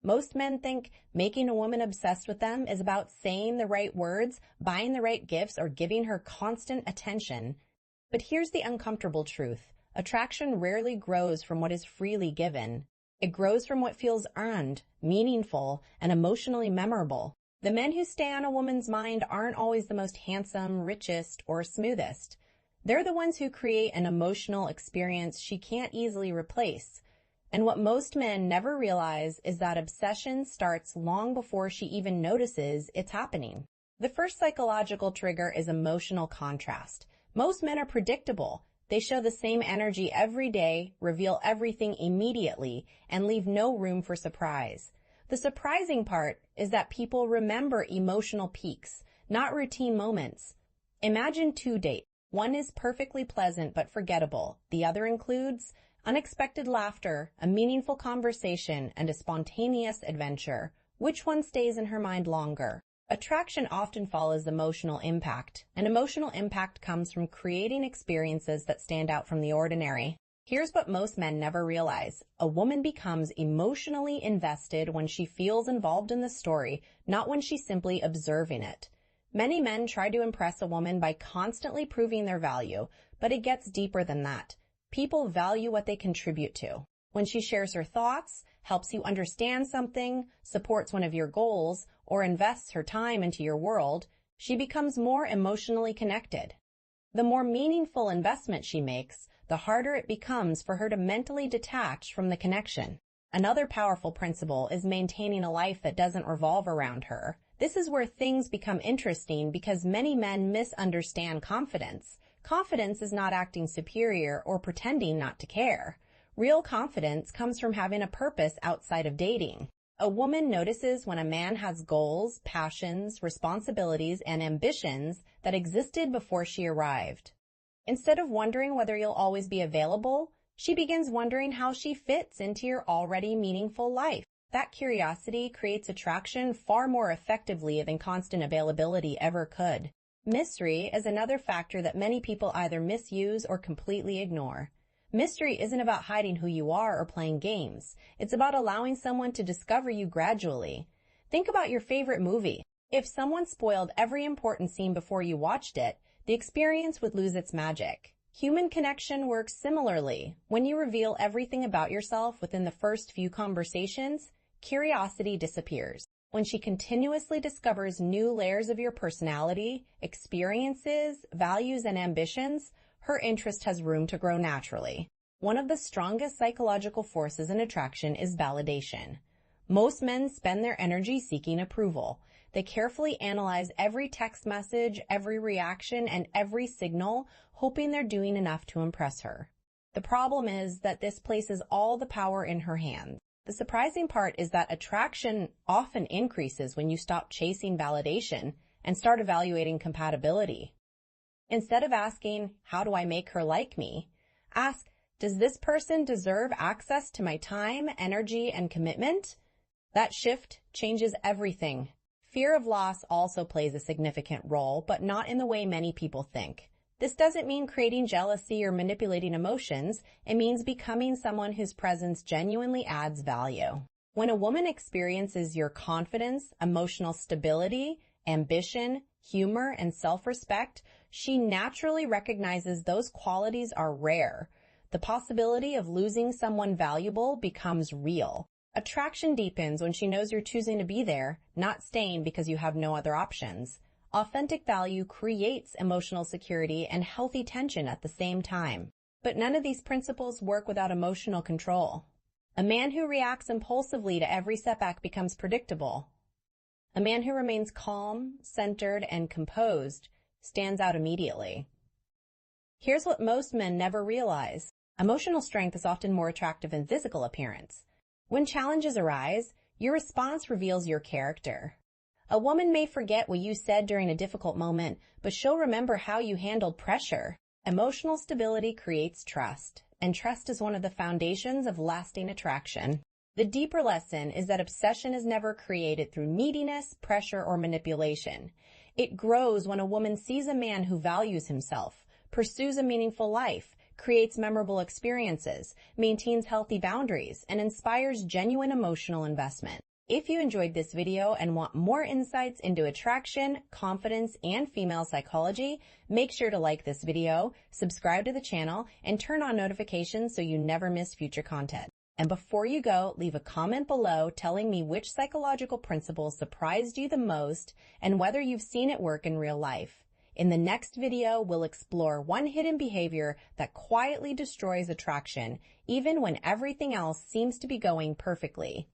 Most men think making a woman obsessed with them is about saying the right words, buying the right gifts, or giving her constant attention. But here's the uncomfortable truth. Attraction rarely grows from what is freely given. It grows from what feels earned, meaningful, and emotionally memorable. The men who stay on a woman's mind aren't always the most handsome, richest, or smoothest. They're the ones who create an emotional experience she can't easily replace. And what most men never realize is that obsession starts long before she even notices it's happening. The first psychological trigger is emotional contrast. Most men are predictable. They show the same energy every day, reveal everything immediately, and leave no room for surprise. The surprising part is that people remember emotional peaks, not routine moments. Imagine two dates. One is perfectly pleasant but forgettable. The other includes unexpected laughter, a meaningful conversation, and a spontaneous adventure. Which one stays in her mind longer? Attraction often follows emotional impact, and emotional impact comes from creating experiences that stand out from the ordinary. Here's what most men never realize. A woman becomes emotionally invested when she feels involved in the story, not when she's simply observing it. Many men try to impress a woman by constantly proving their value, but it gets deeper than that. People value what they contribute to. When she shares her thoughts, helps you understand something, supports one of your goals, or invests her time into your world, she becomes more emotionally connected. The more meaningful investment she makes, the harder it becomes for her to mentally detach from the connection. Another powerful principle is maintaining a life that doesn't revolve around her. This is where things become interesting because many men misunderstand confidence. Confidence is not acting superior or pretending not to care. Real confidence comes from having a purpose outside of dating. A woman notices when a man has goals, passions, responsibilities, and ambitions that existed before she arrived. Instead of wondering whether you'll always be available, she begins wondering how she fits into your already meaningful life. That curiosity creates attraction far more effectively than constant availability ever could. Mystery is another factor that many people either misuse or completely ignore. Mystery isn't about hiding who you are or playing games. It's about allowing someone to discover you gradually. Think about your favorite movie. If someone spoiled every important scene before you watched it, the experience would lose its magic. Human connection works similarly. When you reveal everything about yourself within the first few conversations, curiosity disappears. When she continuously discovers new layers of your personality, experiences, values, and ambitions, her interest has room to grow naturally. One of the strongest psychological forces in attraction is validation. Most men spend their energy seeking approval. They carefully analyze every text message, every reaction, and every signal, hoping they're doing enough to impress her. The problem is that this places all the power in her hands. The surprising part is that attraction often increases when you stop chasing validation and start evaluating compatibility. Instead of asking, how do I make her like me? Ask, does this person deserve access to my time, energy, and commitment? That shift changes everything. Fear of loss also plays a significant role, but not in the way many people think. This doesn't mean creating jealousy or manipulating emotions. It means becoming someone whose presence genuinely adds value. When a woman experiences your confidence, emotional stability, ambition, humor, and self-respect, she naturally recognizes those qualities are rare. The possibility of losing someone valuable becomes real. Attraction deepens when she knows you're choosing to be there, not staying because you have no other options. Authentic value creates emotional security and healthy tension at the same time. But none of these principles work without emotional control. A man who reacts impulsively to every setback becomes predictable. A man who remains calm, centered, and composed stands out immediately. Here's what most men never realize. Emotional strength is often more attractive than physical appearance. When challenges arise, your response reveals your character. A woman may forget what you said during a difficult moment, but she'll remember how you handled pressure. Emotional stability creates trust, and trust is one of the foundations of lasting attraction. The deeper lesson is that obsession is never created through neediness, pressure, or manipulation. It grows when a woman sees a man who values himself, pursues a meaningful life, creates memorable experiences, maintains healthy boundaries, and inspires genuine emotional investment. If you enjoyed this video and want more insights into attraction, confidence, and female psychology, make sure to like this video, subscribe to the channel, and turn on notifications so you never miss future content. And before you go, leave a comment below telling me which psychological principle surprised you the most and whether you've seen it work in real life. In the next video, we'll explore one hidden behavior that quietly destroys attraction, even when everything else seems to be going perfectly.